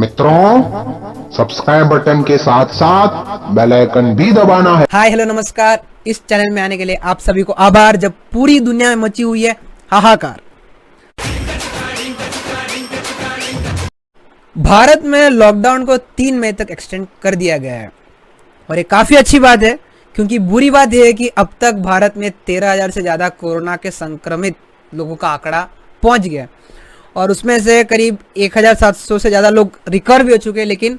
मित्रों, subscribe button के साथ साथ बेल आइकन भी दबाना है। हाय हेलो नमस्कार। इस चैनल में आने के लिए आप सभी को आभार, जब पूरी दुनिया में मची हुई है हाहाकार। भारत में लॉकडाउन को 3 मई तक एक्सटेंड कर दिया गया है और ये काफ़ी अच्छी बात है, क्योंकि बुरी बात यह है कि अब तक भारत में 13,000 से ज़्यादा कोरोना के संक्रमित लोगों का आंकड़ा पहुंच गया और उसमें से करीब 1,700 से ज़्यादा लोग रिकवर भी हो चुके हैं, लेकिन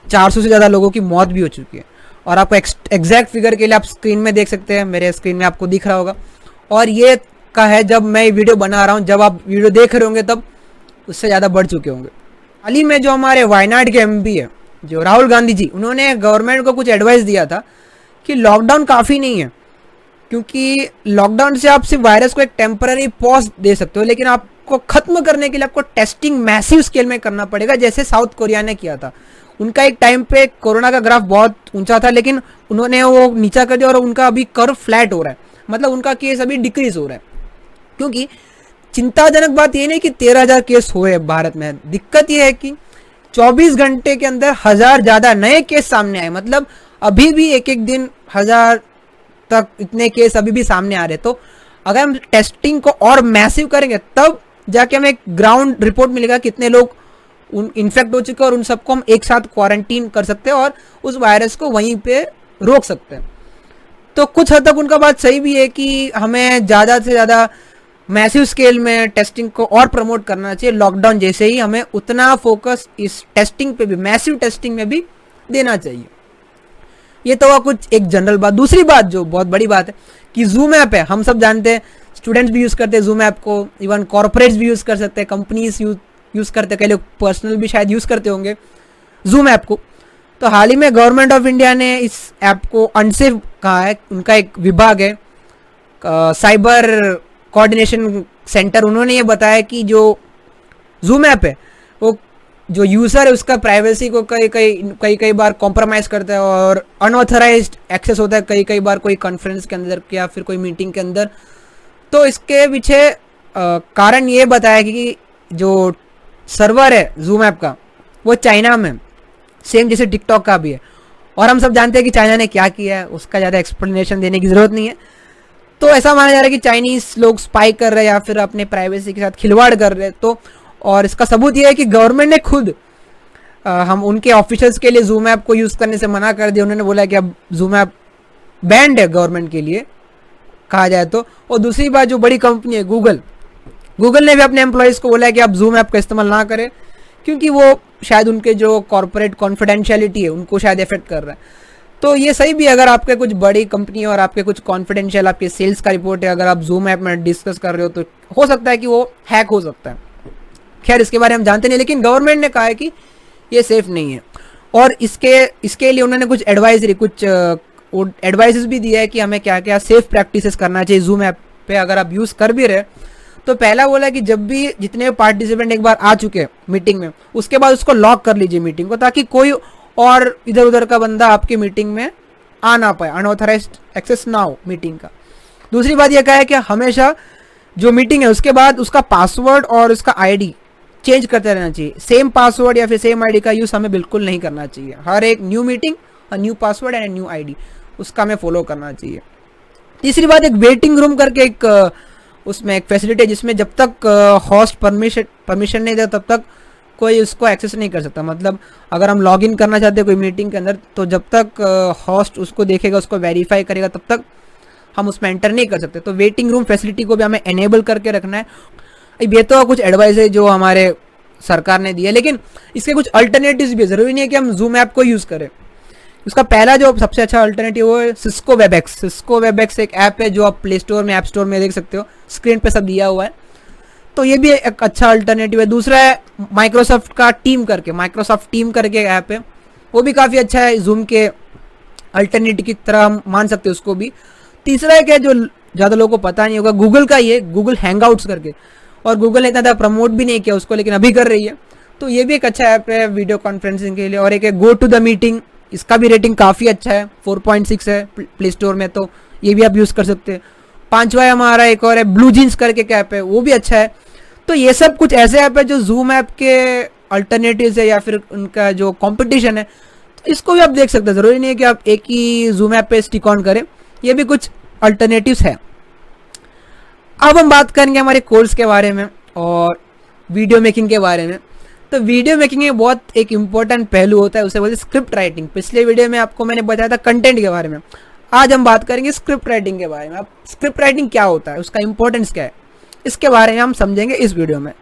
400 से ज़्यादा लोगों की मौत भी हो चुकी है। और आपको एग्जैक्ट फिगर के लिए आप स्क्रीन में देख सकते हैं, मेरे स्क्रीन में आपको दिख रहा होगा। और ये का है जब मैं वीडियो बना रहा हूँ, जब आप वीडियो देख रहे होंगे तब उससे ज़्यादा बढ़ चुके होंगे। हाल ही में जो हमारे वायनाड के एमपी है, जो राहुल गांधी जी, उन्होंने गवर्नमेंट को कुछ एडवाइस दिया था कि लॉकडाउन काफ़ी नहीं है, क्योंकि लॉकडाउन से आप सिर्फ वायरस को एक टेम्पररी पॉज दे सकते हो, लेकिन आपको ख़त्म करने के लिए आपको टेस्टिंग मैसिव स्केल में करना पड़ेगा, जैसे साउथ कोरिया ने किया था। उनका एक टाइम पे कोरोना का ग्राफ बहुत ऊंचा था, लेकिन उन्होंने वो नीचा कर दिया और उनका अभी कर्व फ्लैट हो रहा है, मतलब उनका केस अभी डिक्रीज हो रहा है। क्योंकि चिंताजनक बात ये नहीं कि 13,000 केस हुए भारत में, दिक्कत ये है कि 24 घंटे के अंदर 1,000 ज़्यादा नए केस सामने आए। मतलब अभी भी एक एक दिन 1,000 तक इतने केस अभी भी सामने आ रहे। तो अगर हम टेस्टिंग को और मैसिव करेंगे तब जाके हमें एक ग्राउंड रिपोर्ट मिलेगा कितने लोग इन्फेक्ट हो चुके हैं, और उन सबको हम एक साथ क्वारंटीन कर सकते हैं और उस वायरस को वहीं पे रोक सकते हैं। तो कुछ हद तक उनका बात सही भी है कि हमें ज़्यादा से ज़्यादा मैसिव स्केल में टेस्टिंग को और प्रमोट करना चाहिए। लॉकडाउन जैसे ही हमें उतना फोकस इस टेस्टिंग पे भी, मैसिव टेस्टिंग में भी देना चाहिए। ये तो हुआ कुछ एक जनरल बात। दूसरी बात जो बहुत बड़ी बात है कि जूम ऐप है, हम सब जानते हैं, स्टूडेंट्स भी यूज़ करते हैं जूम ऐप को, इवन कॉर्पोरेट्स भी यूज़ कर सकते हैं, कंपनीज यूज़ करते हैं, कई लोग पर्सनल भी शायद यूज़ करते होंगे जूम ऐप को। तो हाल ही में गवर्नमेंट ऑफ इंडिया ने इस ऐप को अनसेफ कहा है। उनका एक विभाग है साइबर कोऑर्डिनेशन सेंटर, उन्होंने ये बताया कि जो जूम ऐप है वो जो यूज़र है उसका प्राइवेसी को कई बार कॉम्प्रोमाइज़ करता है और अनऑथराइज्ड एक्सेस होता है कई बार कोई कॉन्फ्रेंस के अंदर या फिर कोई मीटिंग के अंदर। तो इसके पीछे कारण ये बताया कि जो सर्वर है जूम ऐप का वो चाइना में, सेम जैसे टिकटॉक का भी है, और हम सब जानते हैं कि चाइना ने क्या किया है, उसका ज़्यादा एक्सप्लेनेशन देने की ज़रूरत नहीं है। तो ऐसा माना जा रहा है कि चाइनीज़ लोग स्पाई कर रहे हैं या फिर अपने प्राइवेसी के साथ खिलवाड़ कर रहे हैं। तो और इसका सबूत ये है कि गवर्नमेंट ने खुद हम उनके ऑफिशियल्स के लिए जूम ऐप को यूज़ करने से मना कर दिया। उन्होंने बोला कि अब जूम ऐप बैंड है गवर्नमेंट के लिए कहा जाए तो। और दूसरी बात, जो बड़ी कंपनी है गूगल ने भी अपने एम्प्लॉयज़ को बोला है कि आप जूम ऐप का इस्तेमाल ना करें, क्योंकि वो शायद उनके जो कॉर्पोरेट कॉन्फिडेंशियलिटी है उनको शायद इफेक्ट कर रहा है। तो ये सही भी है, अगर आपके कुछ बड़ी कंपनी और आपके कुछ कॉन्फिडेंशियल आपके सेल्स का रिपोर्ट है, अगर आप जूम ऐप में डिस्कस कर रहे हो तो हो सकता है कि वो हैक हो सकता है। खैर, इसके बारे में हम जानते नहीं, लेकिन गवर्नमेंट ने कहा है कि ये सेफ नहीं है। और इसके लिए उन्होंने कुछ एडवाइस भी दिया है कि हमें क्या क्या सेफ प्रैक्टिसेस करना चाहिए जूम ऐप पे अगर आप यूज़ कर भी रहे। तो पहला बोला कि जब भी जितने पार्टिसिपेंट एक बार आ चुके हैं मीटिंग में, उसके बाद उसको लॉक कर लीजिए मीटिंग को, ताकि कोई और इधर उधर का बंदा आपकी मीटिंग में आ ना पाए, अनऑथराइज्ड एक्सेस ना हो मीटिंग का। दूसरी बात यह कहा है कि हमेशा जो मीटिंग है उसके बाद उसका पासवर्ड और उसका आईडी चेंज करते रहना चाहिए। सेम पासवर्ड या फिर सेम आईडी का यूज़ हमें बिल्कुल नहीं करना चाहिए। हर एक new meeting a new password and new ID, उसका हमें फॉलो करना चाहिए। तीसरी बात, एक वेटिंग रूम करके एक उसमें एक फैसिलिटी है जिसमें जब तक होस्ट परमिशन नहीं देता तब तक कोई उसको एक्सेस नहीं कर सकता। मतलब अगर हम लॉगिन करना चाहते हैं कोई मीटिंग के अंदर, तो जब तक होस्ट उसको देखेगा, उसको वेरीफाई करेगा, तब तक हम उसमें एंटर नहीं कर सकते। तो वेटिंग रूम फैसिलिटी को भी हमें एनेबल करके रखना है। अब ये तो कुछ एडवाइस है जो हमारे सरकार ने दिया है, लेकिन इसके कुछ अल्टरनेटिव्स भी है। ज़रूरी नहीं है कि हम जूम ऐप को यूज़ करें। उसका पहला जो सबसे अच्छा अल्टरनेटिव वो है सिस्को वेबएक्स। सिस्को वेबएक्स एक ऐप है जो आप प्ले स्टोर में, ऐप स्टोर में देख सकते हो, स्क्रीन पे सब दिया हुआ है। तो ये भी एक अच्छा अल्टरनेटिव है। दूसरा है माइक्रोसॉफ्ट का टीम करके ऐप है, वो भी काफ़ी अच्छा है, जूम के अल्टरनेटिव की तरह हम मान सकते हैं उसको भी। तीसरा एक है जो ज़्यादा लोगों को पता नहीं होगा, गूगल का ही है, गूगल हैंगआउट्स करके, और गूगल ने इतना ज़्यादा प्रमोट भी नहीं किया उसको, लेकिन अभी कर रही है। तो ये भी एक अच्छा ऐप है वीडियो कॉन्फ्रेंसिंग के लिए। और एक है गो टू द मीटिंग, इसका भी रेटिंग काफ़ी अच्छा है, 4.6 है प्ले स्टोर में, तो ये भी आप यूज़ कर सकते हैं। पांचवा हमारा एक और है ब्लू जीन्स करके ऐप है, वो भी अच्छा है। तो ये सब कुछ ऐसे ऐप है जो जूम ऐप के अल्टरनेटिव्स है या फिर उनका जो कंपटीशन है, तो इसको भी आप देख सकते हैं। ज़रूरी नहीं है कि आप एक ही जूम ऐप पे स्टिक ऑन करें, ये भी कुछ अल्टरनेटिव्स है। अब हम बात करेंगे हमारे कोर्स के बारे में और वीडियो मेकिंग के बारे में। तो वीडियो मेकिंग में बहुत एक इम्पोर्टेंट पहलू होता है, उसे बोलते हैं स्क्रिप्ट राइटिंग। पिछले वीडियो में आपको मैंने बताया था कंटेंट के बारे में, आज हम बात करेंगे स्क्रिप्ट राइटिंग के बारे में। अब स्क्रिप्ट राइटिंग क्या होता है, उसका इंपॉर्टेंस क्या है, इसके बारे में हम समझेंगे इस वीडियो में।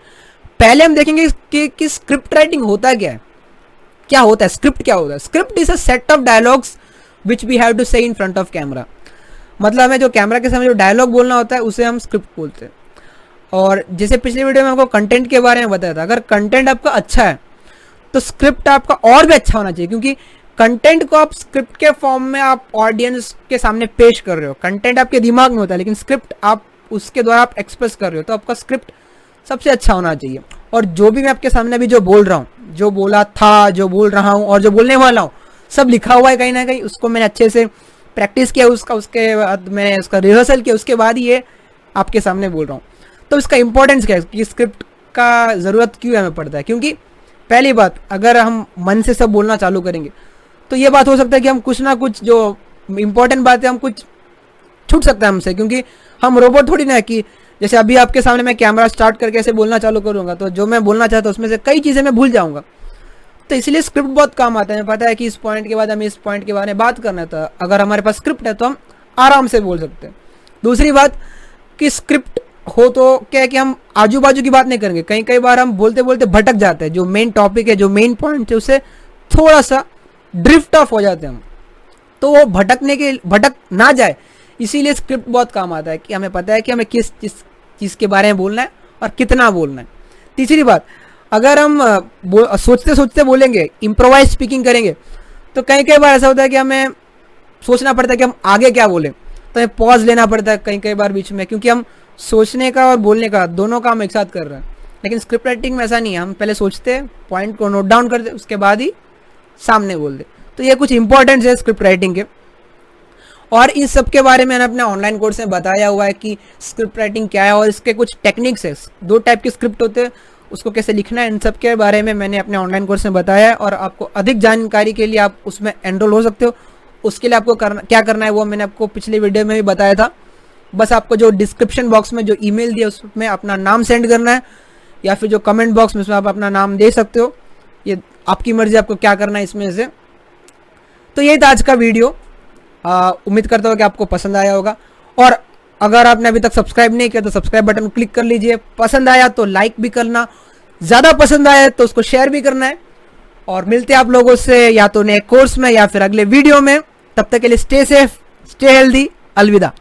पहले हम देखेंगे कि स्क्रिप्ट राइटिंग होता क्या है, क्या होता है, स्क्रिप्ट क्या होता है। Script is a set of dialogues which we have to say in front of camera. मतलब हमें जो कैमरा के सामने जो डायलॉग बोलना होता है उसे हम स्क्रिप्ट बोलते हैं। और जैसे पिछले वीडियो में आपको कंटेंट के बारे में बताया था, अगर कंटेंट आपका अच्छा है तो स्क्रिप्ट आपका और भी अच्छा होना चाहिए, क्योंकि कंटेंट को आप स्क्रिप्ट के फॉर्म में आप ऑडियंस के सामने पेश कर रहे हो। कंटेंट आपके दिमाग में होता है, लेकिन स्क्रिप्ट आप उसके द्वारा आप एक्सप्रेस कर रहे हो, तो आपका स्क्रिप्ट सबसे अच्छा होना चाहिए। और जो भी मैं आपके सामने अभी जो बोल रहा हूँ, जो बोला था, जो बोल रहा हूँ और जो बोलने वाला हूँ, सब लिखा हुआ है कहीं ना कहीं। उसको मैंने अच्छे से प्रैक्टिस किया, उसके बाद मैंने उसका रिहर्सल किया, उसके बाद ये आपके सामने बोल रहा हूँ। तो इसका इंपॉर्टेंस क्या है कि स्क्रिप्ट का ज़रूरत क्यों हमें पड़ता है, क्योंकि पहली बात, अगर हम मन से सब बोलना चालू करेंगे तो ये बात हो सकता है कि हम कुछ ना कुछ जो इंपॉर्टेंट बात है हम कुछ छूट सकता है हमसे, क्योंकि हम रोबोट थोड़ी ना है कि जैसे अभी आपके सामने मैं कैमरा स्टार्ट करके ऐसे बोलना चालू करूँगा तो जो मैं बोलना चाहता हूँ उसमें से कई चीज़ें मैं भूल जाऊँगा। तो इसलिए स्क्रिप्ट बहुत काम आता है। हमें पता है कि इस पॉइंट के बाद हमें इस पॉइंट के बारे में बात करना है, तो अगर हमारे पास स्क्रिप्ट है तो हम आराम से बोल सकते हैं। दूसरी बात कि स्क्रिप्ट हो तो क्या है कि हम आजू बाजू की बात नहीं करेंगे। कई बार हम बोलते बोलते भटक जाते हैं, जो मेन टॉपिक है, जो मेन पॉइंट है, उससे थोड़ा सा ड्रिफ्ट ऑफ हो जाते हैं हम, तो वो भटक ना जाए, इसीलिए स्क्रिप्ट बहुत काम आता है कि हमें पता है कि हमें किस चीज़ के बारे में बोलना है और कितना बोलना है। तीसरी बात, अगर हम सोचते सोचते बोलेंगे, इम्प्रोवाइज स्पीकिंग करेंगे, तो कई बार ऐसा होता है कि हमें सोचना पड़ता है कि हम आगे क्या बोलें, तो हमें पॉज लेना पड़ता है कई बार बीच में, क्योंकि हम सोचने का और बोलने का दोनों काम एक साथ कर रहे हैं। लेकिन स्क्रिप्ट राइटिंग में ऐसा नहीं है, हम पहले सोचते हैं, पॉइंट को नोट डाउन करते, उसके बाद ही सामने बोल दे। तो ये कुछ इंपॉर्टेंस है स्क्रिप्ट राइटिंग के, और इस सब के बारे में मैंने अपने ऑनलाइन कोर्स में बताया हुआ है कि स्क्रिप्ट राइटिंग क्या है और इसके कुछ टेक्निक्स है। 2 टाइप के स्क्रिप्ट होते हैं, उसको कैसे लिखना है, इन सब के बारे में मैंने अपने ऑनलाइन कोर्स में बताया है। और आपको अधिक जानकारी के लिए आप उसमें एनरोल हो सकते हो। उसके लिए आपको क्या करना है वो मैंने आपको पिछले वीडियो में भी बताया था। बस आपको जो डिस्क्रिप्शन बॉक्स में जो ईमेल दिया उसमें अपना नाम सेंड करना है, या फिर जो कमेंट बॉक्स में उसमें आप अपना नाम दे सकते हो। ये आपकी मर्जी, आपको क्या करना है इसमें से। तो यही था आज का वीडियो। उम्मीद करता हूँ कि आपको पसंद आया होगा, और अगर आपने अभी तक सब्सक्राइब नहीं किया तो सब्सक्राइब बटन क्लिक कर लीजिए। पसंद आया तो लाइक भी करना, ज़्यादा पसंद आया तो उसको शेयर भी करना है। और मिलते हैं आप लोगों से या तो नए कोर्स में या फिर अगले वीडियो में। तब तक के लिए स्टे सेफ, स्टे हेल्दी, अलविदा।